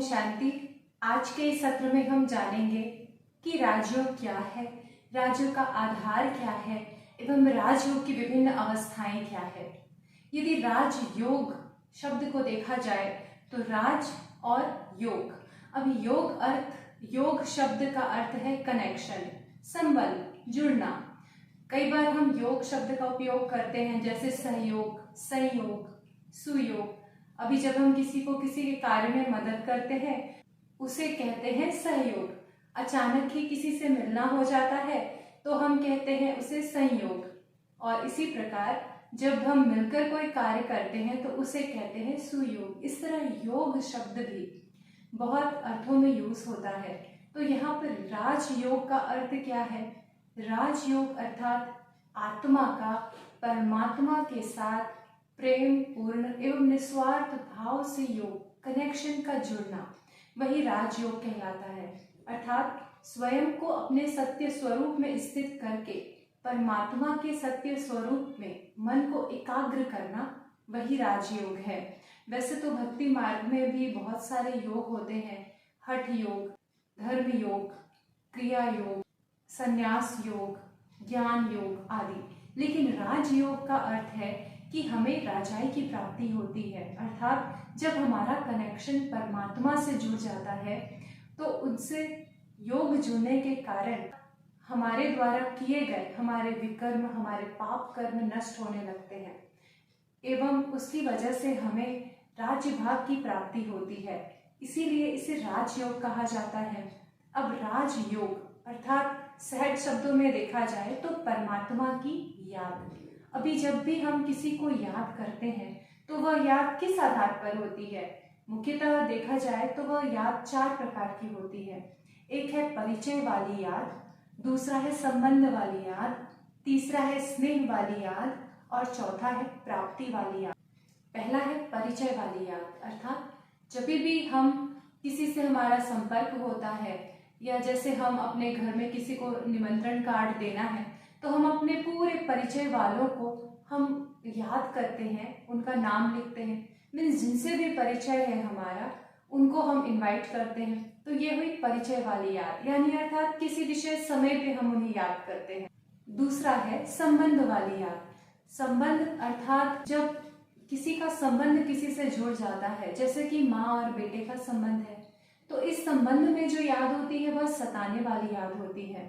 शांति। आज के इस सत्र में हम जानेंगे कि राजयोग क्या है, राजयोग का आधार क्या है एवं राजयोग की विभिन्न अवस्थाएं क्या है। यदि राजयोग शब्द को देखा जाए तो राज और योग। अब योग शब्द का अर्थ है कनेक्शन, संबंध, जुड़ना। कई बार हम योग शब्द का उपयोग करते हैं जैसे सहयोग, संयोग, सुयोग। अभी जब हम किसी को किसी के कार्य में मदद करते हैं उसे कहते हैं सहयोग। अचानक ही किसी से मिलना हो जाता है तो हम कहते हैं उसे संयोग। और इसी प्रकार जब हम मिलकर कोई कार्य करते हैं तो उसे कहते हैं सुयोग। इस तरह योग शब्द भी बहुत अर्थों में यूज होता है। तो यहाँ पर राजयोग का अर्थ क्या है? राजयोग अर्थात आत्मा का परमात्मा के साथ प्रेम पूर्ण एवं निस्वार्थ भाव से योग, कनेक्शन का जुड़ना, वही राजयोग कहलाता है। अर्थात स्वयं को अपने सत्य स्वरूप में स्थित करके परमात्मा के सत्य स्वरूप में मन को एकाग्र करना, वही राजयोग है। वैसे तो भक्ति मार्ग में भी बहुत सारे योग होते हैं, हठ योग, धर्म योग, क्रिया योग, संन्यास योग, ज्ञान योग आदि। लेकिन राजयोग का अर्थ है कि हमें राजाई की प्राप्ति होती है। अर्थात जब हमारा कनेक्शन परमात्मा से जुड़ जाता है तो उनसे योग जुड़ने के कारण हमारे द्वारा किए गए हमारे विकर्म, हमारे पाप कर्म नष्ट होने लगते हैं एवं उसकी वजह से हमें राज्य भाग की प्राप्ति होती है। इसीलिए इसे राजयोग कहा जाता है। अब राजयोग अर्थात सहज शब्दों में देखा जाए तो परमात्मा की याद। अभी जब भी हम किसी को याद करते हैं तो वह याद किस आधार पर होती है? मुख्यतः देखा जाए तो वह याद 4 प्रकार की होती है। एक है परिचय वाली याद, दूसरा है संबंध वाली याद, तीसरा है स्नेह वाली याद और चौथा है प्राप्ति वाली याद। पहला है परिचय वाली याद। अर्थात जब भी हम किसी से हमारा संपर्क होता है या जैसे हम अपने घर में किसी को निमंत्रण कार्ड देना है तो हम अपने पूरे परिचय वालों को हम याद करते हैं, उनका नाम लिखते हैं। मीन्स जिनसे भी परिचय है हमारा उनको हम इनवाइट करते हैं। तो ये हुई परिचय वाली याद, यानी अर्थात किसी विशेष समय पे हम उन्हें याद करते हैं। दूसरा है संबंध वाली याद। संबंध अर्थात जब किसी का संबंध किसी से जुड़ जाता है, जैसे कि माँ और बेटे का संबंध है, तो इस संबंध में जो याद होती है वह सताने वाली याद होती है।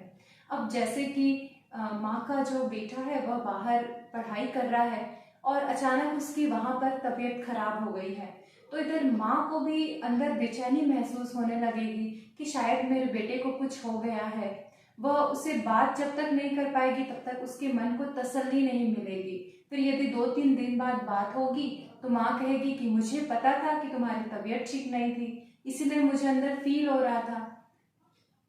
अब जैसे कि माँ का जो बेटा है वह बाहर पढ़ाई कर रहा है और अचानक उसकी वहाँ पर तबीयत खराब हो गई है, तो इधर माँ को भी अंदर बेचैनी महसूस होने लगेगी कि शायद मेरे बेटे को कुछ हो गया है। वह उसे बात जब तक नहीं कर पाएगी तब तक उसके मन को तसल्ली नहीं मिलेगी। फिर यदि 2-3 दिन बाद बात होगी तो माँ कहेगी कि मुझे पता था कि तुम्हारी तबीयत ठीक नहीं थी, इसीलिए मुझे अंदर फील हो रहा था।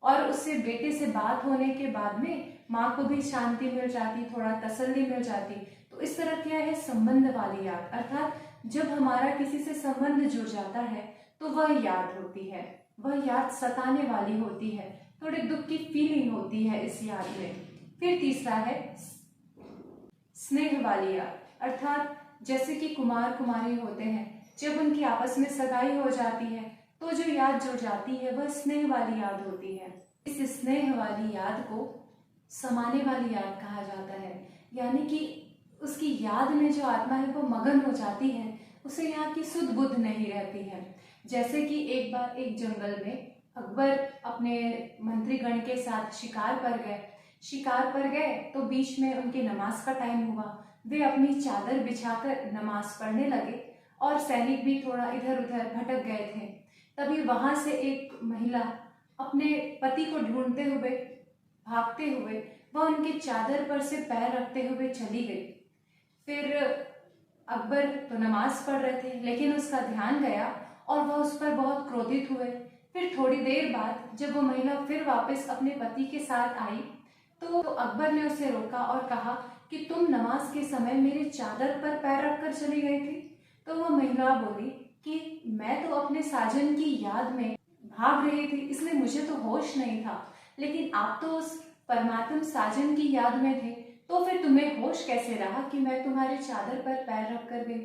और उससे बेटे से बात होने के बाद में माँ को भी शांति मिल जाती, थोड़ा तसल्ली मिल जाती। तो इस तरह क्या है संबंध वाली याद। अर्थात जब हमारा किसी से संबंध जुड़ जाता है तो वह याद होती है, वह याद सताने वाली होती है, थोड़े दुख की फीलिंग होती है इस याद में। फिर तीसरा है स्नेह वाली याद। अर्थात जैसे कि कुमार कुमारी होते हैं, जब उनकी आपस में सगाई हो जाती है तो जो याद जुड़ जाती है वह स्नेह वाली याद होती है। इस स्नेह वाली याद को समाने वाली याद कहा जाता है, यानी कि उसकी याद में जो आत्मा है वो मगन हो जाती है, उसे यहाँ की सुध बुध नहीं रहती है। जैसे कि एक बार एक जंगल में अकबर अपने मंत्रीगण के साथ शिकार पर गए तो बीच में उनके नमाज का टाइम हुआ। वे अपनी चादर बिछाकर नमाज पढ़ने लगे और सैनिक भी थोड़ा इधर उधर भटक गए थे। तभी वहां से एक महिला अपने पति को ढूंढते हुए, भागते हुए वह उनके चादर पर से पैर रखते हुए चली गई। फिर अकबर तो नमाज पढ़ रहे थे लेकिन उसका ध्यान गया और वह उस पर बहुत क्रोधित हुए। फिर थोड़ी देर बाद जब वो महिला फिर वापस अपने पति के साथ आई तो अकबर ने उसे रोका और कहा कि तुम नमाज के समय मेरे चादर पर पैर रखकर चली गई थी। तो वह महिला बोली कि मैं तो अपने साजन की याद में भाग रही थी, इसलिए मुझे तो होश नहीं था, लेकिन आप तो उस परमात्मा साजन की याद में थे, तो फिर तुम्हें होश कैसे रहा कि मैं तुम्हारे चादर पर पैर रख कर गई?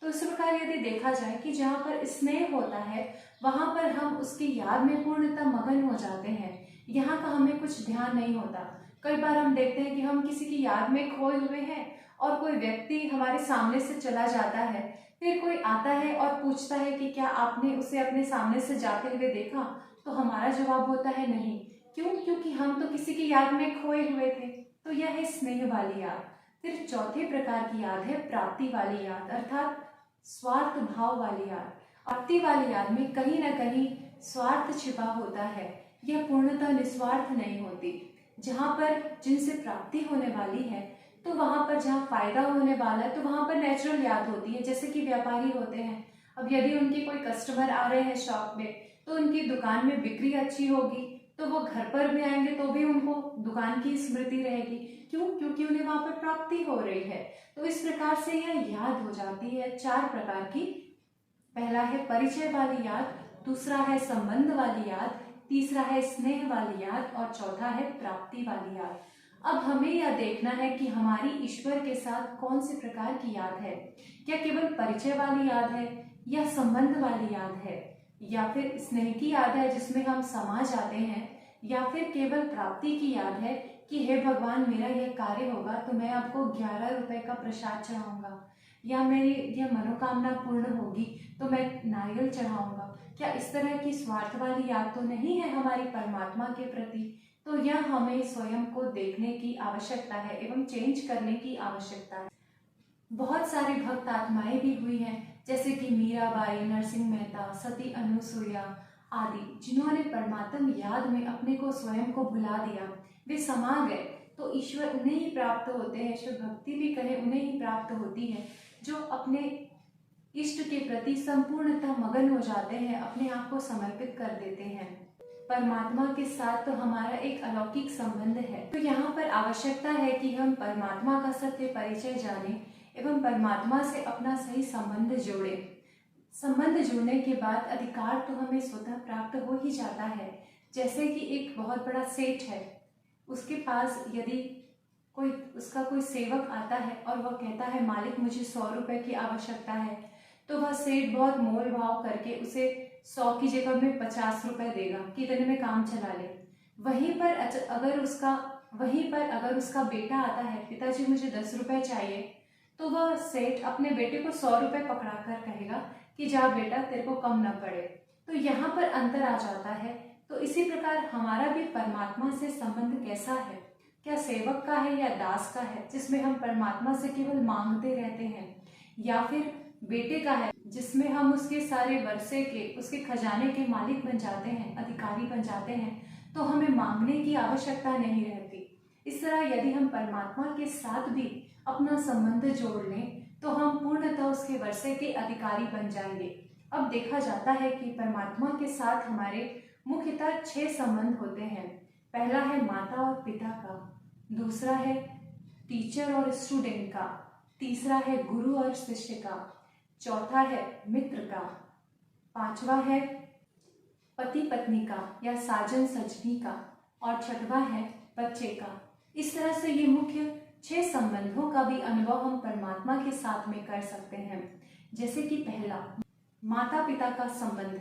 तो तो इस प्रकार यदि देखा जाए कि जहाँ पर स्नेह होता है वहाँ पर हम उसकी याद में पूर्णतः मगन हो जाते हैं, यहाँ का हमें कुछ ध्यान नहीं होता। कई बार हम देखते हैं कि हम किसी की याद में खोए हुए हैं और कोई व्यक्ति हमारे सामने से चला जाता है, फिर कोई आता है और पूछता है कि क्या आपने उसे अपने सामने से जाते हुए देखा, तो हमारा जवाब होता है नहीं। क्यों? क्योंकि हम तो किसी की याद में खोए हुए थे। तो यह है स्नेह वाली याद। फिर चौथे प्रकार की याद है प्राप्ति वाली याद, अर्थात स्वार्थ भाव वाली याद। प्राप्ति वाली याद में कहीं ना कहीं स्वार्थ छिपा होता है, यह पूर्णतः निस्वार्थ नहीं होती। जहाँ पर जिनसे प्राप्ति होने वाली है तो वहाँ पर जहाँ फायदा होने वाला है तो वहाँ पर नेचुरल याद होती है। जैसे कि व्यापारी होते हैं, अब यदि उनके कोई कस्टमर आ रहे हैं शॉप में तो उनकी दुकान में बिक्री अच्छी होगी तो वो घर पर भी आएंगे तो भी उनको दुकान की स्मृति रहेगी। क्यों? क्योंकि उन्हें वहां पर प्राप्ति हो रही है। तो इस प्रकार से यह याद हो जाती है 4 प्रकार की। पहला है परिचय वाली याद, दूसरा है संबंध वाली याद, तीसरा है स्नेह वाली याद और चौथा है प्राप्ति वाली याद। अब हमें यह देखना है कि हमारी ईश्वर के साथ कौन से प्रकार की याद है। क्या केवल परिचय वाली याद है, या संबंध वाली याद है, या फिर स्नेह की याद है जिसमें हम समा जाते हैं, या फिर केवल प्राप्ति की याद है कि हे भगवान मेरा यह कार्य होगा तो मैं आपको 11 रुपए का प्रसाद चढ़ाऊंगा, या मेरी यह मनोकामना पूर्ण होगी तो मैं नारियल चढ़ाऊंगा। क्या इस तरह की स्वार्थ वाली याद तो नहीं है हमारी परमात्मा के प्रति? तो यह हमें स्वयं को देखने की आवश्यकता है एवं चेंज करने की आवश्यकता है। बहुत सारी भक्त आत्माएं भी हुई हैं, जैसे कि मीराबाई, नरसिंह मेहता, सती अनुसुईया आदि, जिन्होंने परमात्म याद में अपने को स्वयं को भुला दिया, वे समा गए। तो ईश्वर उन्हें ही प्राप्त होते हैं, ईश्वर भक्ति भी कहें उन्हें ही प्राप्त होती है जो अपने इष्ट के प्रति संपूर्णतः मगन हो जाते हैं, अपने आप को समर्पित कर देते हैं। परमात्मा के साथ तो हमारा एक अलौकिक संबंध है। तो यहाँ पर आवश्यकता है कि हम परमात्मा का सत्य परिचय जानें एवं परमात्मा से अपना सही संबंध जोड़े। संबंध जुड़ने के बाद अधिकार तो हमें स्वतः प्राप्त हो ही जाता है। जैसे कि एक बहुत बड़ा सेठ है, उसके पास यदि उसका कोई सेवक आता है और वह कहता है मालिक मुझे 100 रुपए की आवश्यकता है, तो वह सेठ बहुत मोल भाव करके उसे 100 की जगह में 50 रुपए देगा कि इतने में काम चला ले। वहीं पर अगर उसका बेटा आता है, पिताजी मुझे 10 रुपए चाहिए, तो वह सेठ अपने बेटे को 100 रुपए पकड़ा कर कहेगा कि जा बेटा तेरे को कम न पड़े। तो यहाँ पर अंतर आ जाता है। तो इसी प्रकार हमारा भी परमात्मा से संबंध कैसा है? क्या सेवक का है या दास का है, जिसमें हम परमात्मा से केवल मांगते रहते हैं, या फिर बेटे का है जिसमें हम उसके सारे वर्षे के, उसके खजाने के मालिक बन जाते हैं, अधिकारी बन जाते हैं, तो हमें मांगने की आवश्यकता नहीं रहती। इस तरह यदि हम परमात्मा के साथ भी अपना संबंध जोड़ लें तो हम पूर्णतः उसके वर्षे के अधिकारी बन जाएंगे। अब देखा जाता है कि परमात्मा के साथ हमारे मुख्यतः 6 संबंध होते हैं। पहला है माता और पिता का, दूसरा है टीचर और स्टूडेंट का, तीसरा है गुरु और शिष्य का, चौथा है मित्र का, पांचवा है पति पत्नी का या साजन सजनी का, और छठवा है बच्चे का। इस तरह से ये मुख्य 6 संबंधों का भी अनुभव हम परमात्मा के साथ में कर सकते हैं। जैसे कि पहला, माता पिता का संबंध।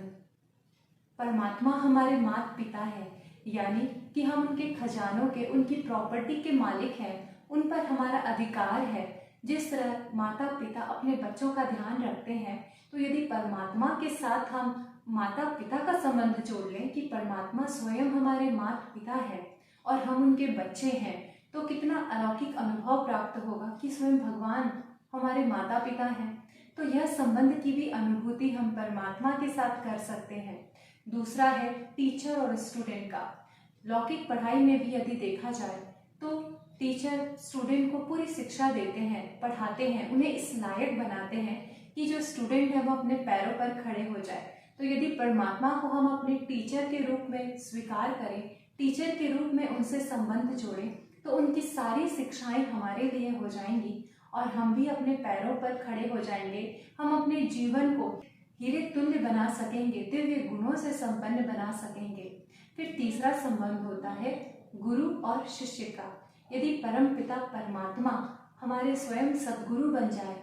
परमात्मा हमारे माता पिता है, यानी कि हम उनके खजानों के, उनकी प्रॉपर्टी के मालिक हैं, उन पर हमारा अधिकार है। जिस तरह माता पिता अपने बच्चों का ध्यान रखते हैं, तो यदि परमात्मा के साथ हम माता पिता का संबंध जोड़ लें कि परमात्मा स्वयं हमारे माता पिता है और हम उनके बच्चे हैं, तो कितना अलौकिक अनुभव प्राप्त होगा कि स्वयं भगवान हमारे माता पिता हैं। तो यह संबंध की भी अनुभूति हम परमात्मा के साथ कर सकते हैं। दूसरा है टीचर और स्टूडेंट का। लौकिक पढ़ाई में भी यदि देखा जाए तो टीचर स्टूडेंट को पूरी शिक्षा देते हैं, पढ़ाते हैं, उन्हें इस लायक बनाते हैं कि जो स्टूडेंट है वो अपने पैरों पर खड़े हो जाए। तो यदि परमात्मा को हम अपने टीचर के रूप में स्वीकार करें, टीचर के रूप में उनसे संबंध जोड़ें, तो उनकी सारी शिक्षाएं हमारे लिए हो जाएंगी और हम भी अपने पैरों पर खड़े हो जाएंगे। हम अपने जीवन को हीरे तुल्य बना सकेंगे, दिव्य गुणों से संपन्न बना सकेंगे। फिर तीसरा संबंध होता है गुरु और शिष्य का। यदि परम पिता परमात्मा हमारे स्वयं सद्गुरु बन जाए,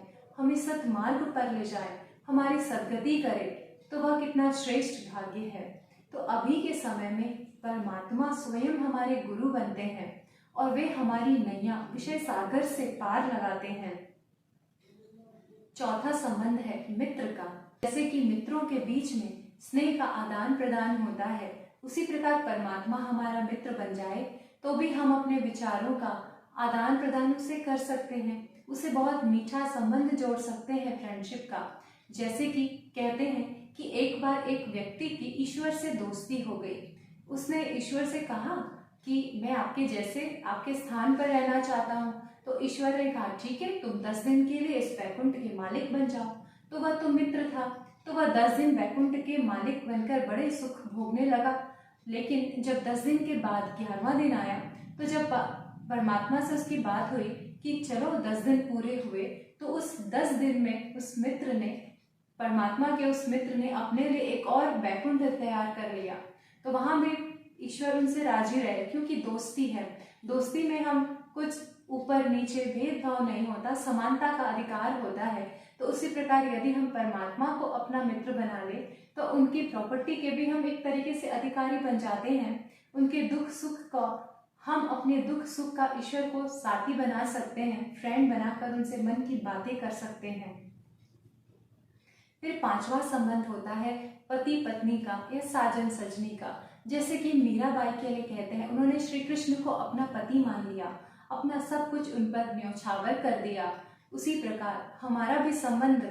हमें सत्मार्ग पर ले जाए, हमारी सद्गति करे, तो वह कितना श्रेष्ठ भाग्य है। तो अभी के समय में परमात्मा स्वयं हमारे गुरु बनते हैं और वे हमारी नैया विषय सागर से पार लगाते हैं। चौथा संबंध है मित्र का। जैसे कि मित्रों के बीच में स्नेह का आदान प्रदान होता है, उसी प्रकार परमात्मा हमारा मित्र बन जाए तो भी हम अपने विचारों का आदान प्रदान उसे कर सकते हैं, उसे बहुत मीठा संबंध जोड़ सकते हैं फ्रेंडशिप का। जैसे कि कहते हैं कि एक बार एक व्यक्ति की ईश्वर से दोस्ती हो गई। उसने ईश्वर से कहा कि मैं आपके जैसे आपके स्थान पर रहना चाहता हूँ। तो ईश्वर ने कहा ठीक है, तुम 10 दिन के लिए इस वैकुंठ के मालिक बन जाओ। तो वह तो मित्र था, तो वह 10 दिन वैकुंठ के मालिक बनकर बड़े सुख भोगने लगा। लेकिन जब 10 दिन के बाद 11वां दिन आया, तो जब परमात्मा से उसकी बात हुई कि चलो 10 दिन पूरे हुए, तो उस 10 दिन में उस मित्र ने, परमात्मा के उस मित्र ने अपने लिए एक और वैकुंठ तैयार कर लिया। तो वहां भी ईश्वर उनसे राजी रहे, क्योंकि दोस्ती है। दोस्ती में हम कुछ ऊपर नीचे भेदभाव नहीं होता, समानता का अधिकार होता है। तो उसी प्रकार यदि हम परमात्मा को अपना मित्र बना ले तो उनकी प्रॉपर्टी के भी हम एक तरीके से अधिकारी बन जाते हैं। उनके दुख सुख का, हम अपने दुख सुख का ईश्वर को साथी बना सकते हैं, फ्रेंड बनाकर उनसे मन की बातें कर सकते हैं। फिर 5वां संबंध होता है पति पत्नी का या साजन सजनी का। जैसे कि मीराबाई के लिए कहते हैं, उन्होंने श्री कृष्ण को अपना पति मान लिया, अपना सब कुछ उन पर न्यौछावर कर दिया। उसी प्रकार हमारा भी संबंध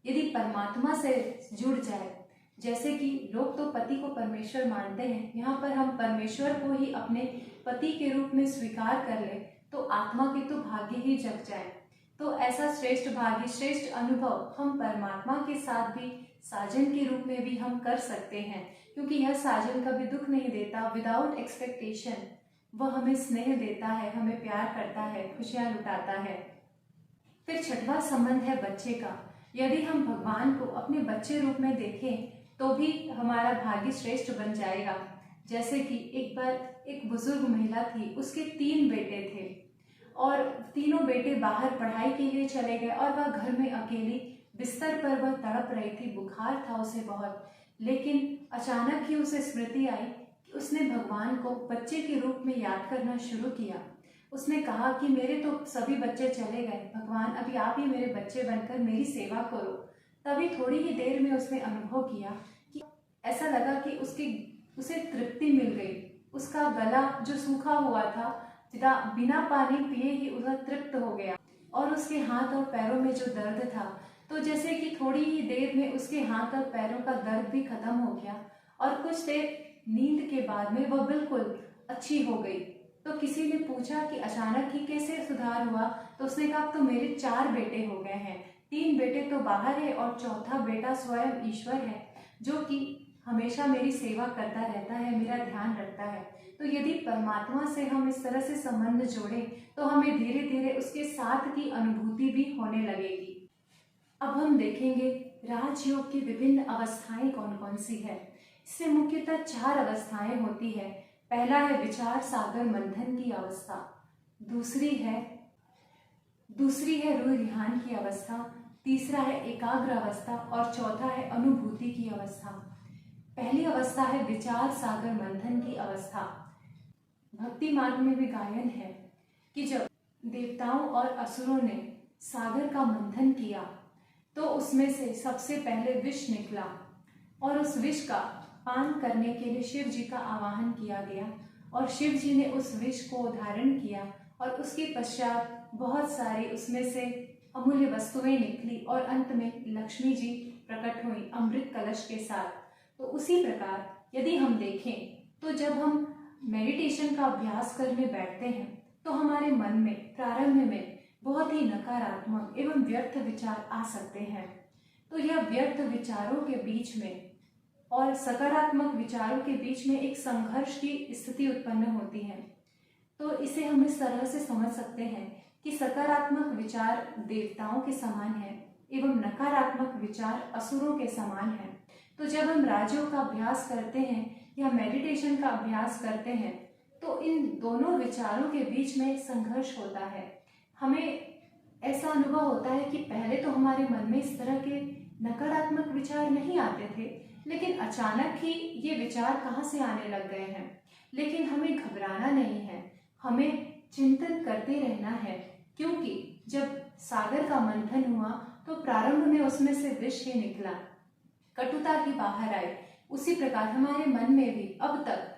यदि परमात्मा से जुड़ जाए, जैसे कि लोग तो पति को परमेश्वर मानते हैं, यहाँ पर हम परमेश्वर को ही अपने पति के रूप में स्वीकार कर ले तो आत्मा के तो भाग्य ही जग जाए। तो ऐसा श्रेष्ठ भाग्य, श्रेष्ठ अनुभव हम परमात्मा के साथ भी साजन के रूप में भी हम कर सकते हैं, क्योंकि यह साजन कभी दुख नहीं देता। विदाउट एक्सपेक्टेशन वह हमें स्नेह देता है, हमें प्यार करता है, खुशियां लुटाता है। फिर 6वां संबंध है बच्चे का। यदि हम भगवान को अपने बच्चे रूप में देखें तो भी हमारा भाग्य श्रेष्ठ बन जाएगा। जैसे कि एक बार एक बुजुर्ग महिला थी, उसके 3 बेटे थे और तीनों बेटे बाहर पढ़ाई के लिए चले गए और वह घर में अकेली बिस्तर पर वह तड़प रही थी, बुखार था उसे बहुत। लेकिन अचानक ही उसे स्मृति आई कि उसने भगवान को बच्चे के रूप में याद करना शुरू किया। उसने कहा कि मेरे तो सभी बच्चे चले गए, भगवान अभी आप ही मेरे बच्चे बनकर मेरी सेवा करो। तभी थोड़ी ही देर में उसने अनुभव किया कि ऐसा लगा कि उसे तृप्ति मिल गई। उसका गला जो सूखा हुआ था, बिना पानी पिए ही उसका तृप्त हो गया और उसके हाथ और पैरों में जो दर्द था, तो जैसे कि थोड़ी ही देर में उसके हाथ और पैरों का दर्द भी खत्म हो गया और कुछ देर नींद के बाद में वह बिल्कुल अच्छी हो गई। तो किसी ने पूछा कि अचानक ही कैसे सुधार हुआ, तो उसने कहा तो मेरे 4 बेटे हो गए हैं, 3 बेटे तो बाहर है और चौथा बेटा स्वयं ईश्वर है, जो कि हमेशा मेरी सेवा करता रहता है, मेरा ध्यान रखता है। तो यदि परमात्मा से हम इस तरह से संबंध जोड़ें तो हमें धीरे धीरे उसके साथ की अनुभूति भी होने लगेगी। अब हम देखेंगे राजयोग की विभिन्न अवस्थाएं कौन कौन सी है। इससे मुख्यतः 4 अवस्थाएं होती है। पहला है विचार सागर मंथन की अवस्था, दूसरी है रूह ध्यान की अवस्था, तीसरा है एकाग्र अवस्था और चौथा है अनुभूति की अवस्था। पहली अवस्था है विचार सागर मंथन की अवस्था। भक्ति मार्ग में भी गायन है कि जब देवताओं और असुरों ने सागर का मंथन किया तो उसमें से सबसे पहले विष निकला और उस विष का पान करने के लिए शिव जी का आवाहन किया गया और शिव जी ने उस विष को धारण किया और उसके पश्चात बहुत सारी उसमें से अमूल्य वस्तुएं निकली और अंत में लक्ष्मी जी प्रकट हुई अमृत कलश के साथ। तो उसी प्रकार यदि हम देखें तो जब हम मेडिटेशन का अभ्यास करने बैठते हैं तो हमारे मन में प्रारंभ में बहुत ही नकारात्मक एवं व्यर्थ विचार आ सकते हैं। तो यह व्यर्थ विचारों के बीच में और सकारात्मक विचारों के बीच में एक संघर्ष की स्थिति उत्पन्न होती है। तो इसे हम इस तरह से समझ सकते हैं कि सकारात्मक विचार देवताओं के समान है एवं नकारात्मक विचार असुरों के समान है। तो जब हम राजयोग का अभ्यास करते हैं या मेडिटेशन का अभ्यास करते हैं तो इन दोनों विचारों के बीच में संघर्ष होता है। हमें ऐसा अनुभव होता है कि पहले तो हमारे मन में इस तरह के नकारात्मक विचार नहीं आते थे, लेकिन अचानक ही ये विचार कहाँ से आने लग गए हैं। लेकिन हमें घबराना नहीं है, हमें चिंतन करते रहना है, क्योंकि जब सागर का मंथन हुआ तो प्रारंभ में उसमें से विष ही निकला, कटुता ही बाहर आई। उसी प्रकार हमारे मन में भी अब तक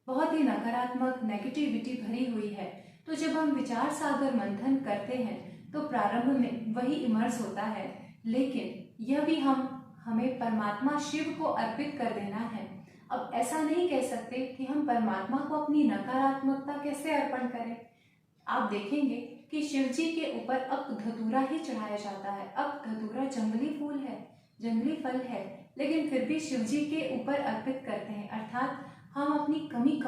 बहुत ही नकारात्मक नेगेटिविटी भरी हुई है। तो जब हम विचार सागर मंथन करते हैं तो प्रारंभ में वही इमर्स होता है, लेकिन यह भी हमें परमात्मा शिव को अर्पित कर देना है। अब ऐसा नहीं कह सकते कि हम परमात्मा को अपनी नकारात्मकता कैसे अर्पण करें। आप देखेंगे कि शिव जी के ऊपर अब धतूरा ही चढ़ाया जाता है। अब धतूरा जंगली फूल है, जंगली फल है, लेकिन फिर भी शिव जी के ऊपर अर्पित करते हैं। अर्थात हम अपनी कमी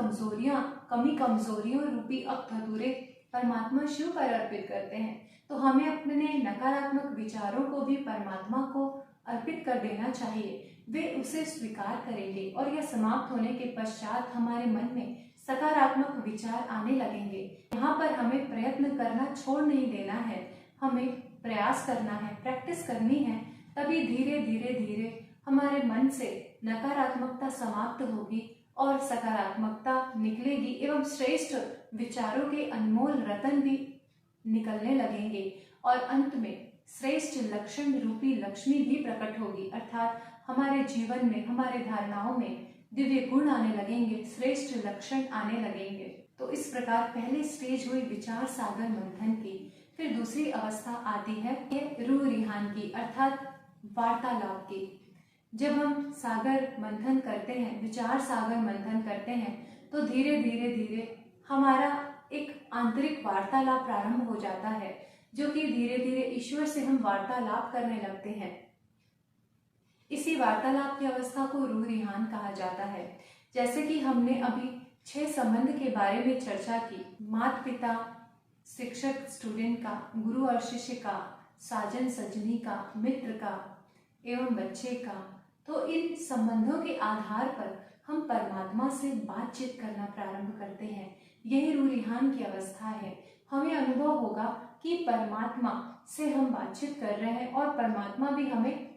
कमजोरियों रूपी अब धतूरे परमात्मा शिव पर अर्पित करते हैं। तो हमें अपने नकारात्मक विचारों को भी परमात्मा को अर्पित कर देना चाहिए, वे उसे स्वीकार करेंगे और यह समाप्त होने के पश्चात हमारे मन में सकारात्मक विचार आने लगेंगे। यहाँ पर हमें प्रयत्न करना छोड़ नहीं देना है, हमें प्रयास करना है, प्रैक्टिस करनी है, तभी धीरे धीरे हमारे मन से नकारात्मकता समाप्त होगी और सकारात्मकता निकलेगी एवं श्रेष्ठ विचारों के अनमोल रतन भी निकलने लगेंगे और अंत में श्रेष्ठ लक्षण रूपी लक्ष्मी भी प्रकट होगी। अर्थात हमारे जीवन में, हमारे धारणाओं में दिव्य गुण आने लगेंगे, श्रेष्ठ लक्षण आने लगेंगे। तो इस प्रकार पहली स्टेज हुई विचार सागर मंथन की। फिर दूसरी अवस्था आती है रूह रिहान की, अर्थात वार्तालाप की। जब हम सागर मंथन करते हैं, विचार सागर मंथन करते हैं, तो धीरे धीरे हमारा एक आंतरिक वार्तालाप प्रारंभ हो जाता है, जो कि धीरे धीरे ईश्वर से हम वार्तालाप करने लगते हैं। इसी वार्तालाप की अवस्था को रूह रिहान कहा जाता है। जैसे कि हमने अभी 6 संबंध के बारे में चर्चा की, माता पिता, शिक्षक स्टूडेंट का, गुरु और शिष्य का, साजन सजनी का, मित्र का एवं बच्चे का। तो इन संबंधों के आधार पर हम परमात्मा से बातचीत करना प्रारंभ करते हैं। यही रूह रिहान की अवस्था है। हमें अनुभव होगा कि परमात्मा से हम बातचीत कर रहे हैं और परमात्मा भी हमें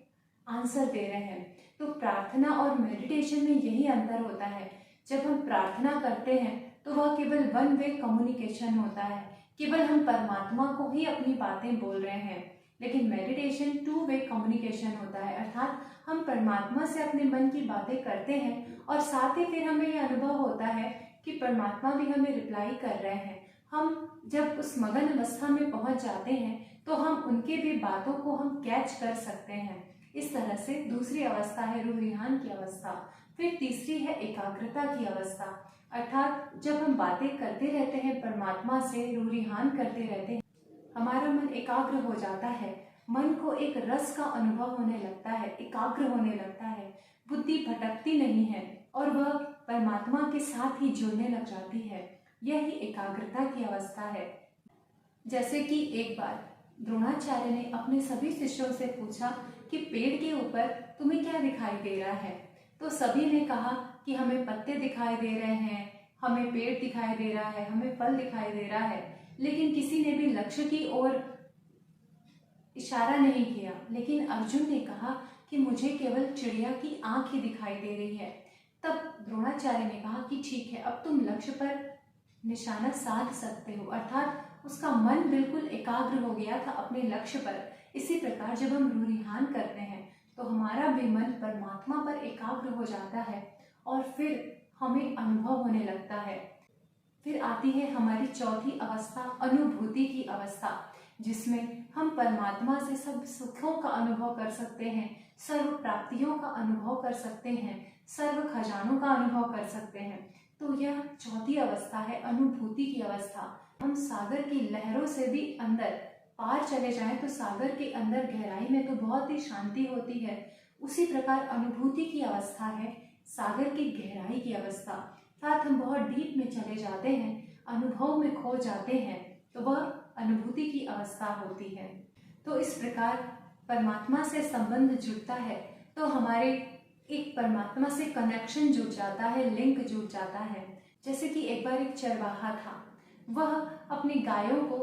आंसर दे रहे हैं। तो प्रार्थना और मेडिटेशन में यही अंतर होता है। जब हम प्रार्थना करते हैं तो वह केवल वन वे कम्युनिकेशन होता है, केवल हम परमात्मा को ही अपनी बातें बोल रहे हैं। लेकिन मेडिटेशन 2 वे कम्युनिकेशन होता है, अर्थात हम परमात्मा से अपने मन की बातें करते हैं और साथ ही फिर हमें यह अनुभव होता है कि परमात्मा भी हमें रिप्लाई कर रहे हैं। हम जब उस मगन अवस्था में पहुंच जाते हैं तो हम उनके भी बातों को हम कैच कर सकते हैं। इस तरह से दूसरी अवस्था है रूह रिहान की अवस्था। फिर तीसरी है एकाग्रता की अवस्था, अर्थात जब हम बातें करते रहते हैं परमात्मा से, रूह रिहान करते रहते हैं, हमारा मन एकाग्र हो जाता है, मन को एक रस का अनुभव होने लगता है, एकाग्र होने लगता है, बुद्धि भटकती नहीं है और वह परमात्मा के साथ ही जुड़ने लग जाती है। यही एकाग्रता की अवस्था है। जैसे कि एक बार द्रोणाचार्य ने अपने सभी शिष्यों से पूछा कि पेड़ के ऊपर तुम्हें क्या दिखाई दे रहा है। तो सभी ने कहा कि हमें पत्ते दिखाई दे रहे हैं, हमें पेड़ दिखाई दे रहा है, हमें फल दिखाई दे रहा है, लेकिन किसी ने भी लक्ष्य की ओर इशारा नहीं किया। लेकिन अर्जुन ने कहा कि मुझे केवल चिड़िया की आंख ही दिखाई दे रही है। तब द्रोणाचार्य ने कहा कि ठीक है, अब तुम लक्ष्य पर निशाना साध सकते हो, अर्थात उसका मन बिल्कुल एकाग्र हो गया था अपने लक्ष्य पर। इसी प्रकार जब हम रूह रिहान करते हैं तो हमारा भी मन परमात्मा पर एकाग्र हो जाता है और फिर हमें अनुभव होने लगता है। फिर आती है हमारी चौथी अवस्था, अनुभूति की अवस्था, जिसमें हम परमात्मा से सब सुखों का अनुभव कर सकते हैं, सर्व प्राप्तियों का अनुभव कर सकते हैं, सर्व खजानों का अनुभव कर सकते हैं। तो यह चौथी अवस्था है, अनुभूति की अवस्था। हम सागर की लहरों से भी अंदर पार चले जाएं तो सागर के अंदर गहराई में तो बहुत ही शांति होती है। उसी प्रकार अनुभूति की अवस्था है सागर की गहराई की अवस्था, साथ हम बहुत डीप में चले जाते हैं, अनुभव में खो जाते हैं, तो वह अनुभूति की अवस्था होती है। तो इस प्रकार परमात्मा से संबंध जुड़ता है तो हमारे एक परमात्मा से कनेक्शन जुड़ जाता है, लिंक जुड़ जाता है। जैसे कि एक बार एक चरवाहा था, वह अपनी गायों को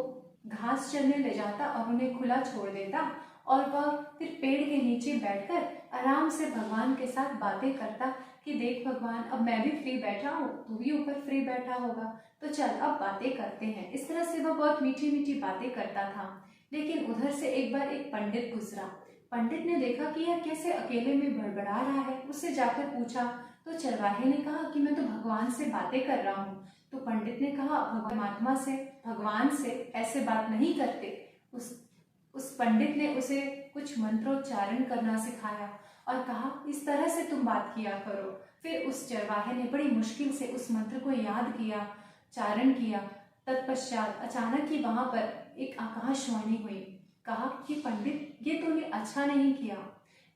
घास चरने ले जाता और उन्हें खुला छोड़ देता, और वह फिर पेड़ के नीचे बैठकर आराम से भगवान के साथ बातें करता कि देख भगवान, अब मैं भी फ्री बैठा हूँ, तू भी ऊपर फ्री बैठा होगा, तो चल अब बातें करते हैं। इस तरह से वह बहुत मीठी मीठी बातें करता था। लेकिन उधर से एक बार एक पंडित गुजरा। पंडित ने देखा कि यह कैसे अकेले में बड़बड़ा रहा है। उससे जाकर पूछा तो चरवाहे ने कहा कि मैं तो भगवान से बातें कर रहा हूँ। तो पंडित ने कहा परमात्मा से, भगवान से ऐसे बात नहीं करते। उस पंडित ने उसे कुछ मंत्रोच्चारण करना सिखाया और कहा इस तरह से तुम बात किया करो। फिर उस चरवाहे ने बड़ी मुश्किल से उस मंत्र को याद किया, चारण किया। तत्पश्चात अचानक ही वहां पर एक आकाशवाणी हुई। कहा कि पंडित, ये तूने अच्छा नहीं किया।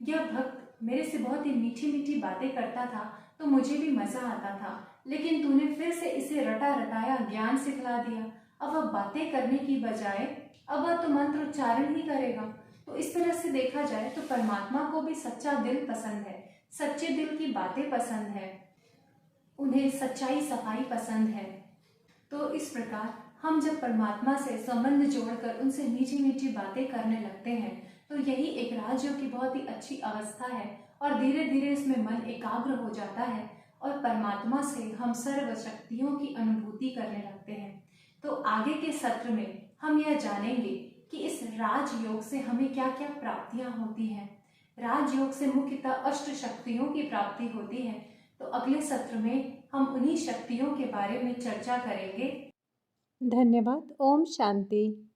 यह भक्त मेरे से बहुत ही मीठी मीठी बातें करता था तो मुझे भी मजा आता था, लेकिन तूने फिर से इसे रटा रटाया ज्ञान सिखला दिया। अब वह बातें करने की बजाय अब वह तो मंत्र उच्चारण ही करेगा। तो इस तरह से देखा जाए तो परमात्मा को भी सच्चा दिल पसंद है, सच्चे दिल की बातें पसंद है, उन्हें सच्चाई सफाई पसंद है। तो इस प्रकार हम जब परमात्मा से संबंध जोड़कर उनसे मीठी मीठी बातें करने लगते हैं तो यही एक राजयोग की बहुत ही अच्छी अवस्था है, और धीरे धीरे इसमें मन एकाग्र हो जाता है और परमात्मा से हम सर्व शक्तियों की अनुभूति करने लगते हैं। तो आगे के सत्र में हम यह जानेंगे कि इस राजयोग से हमें क्या क्या प्राप्तियां होती हैं। राजयोग से मुख्यतः अष्ट शक्तियों की प्राप्ति होती है। तो अगले सत्र में हम उन्हीं शक्तियों के बारे में चर्चा करेंगे। धन्यवाद। ओम शांति।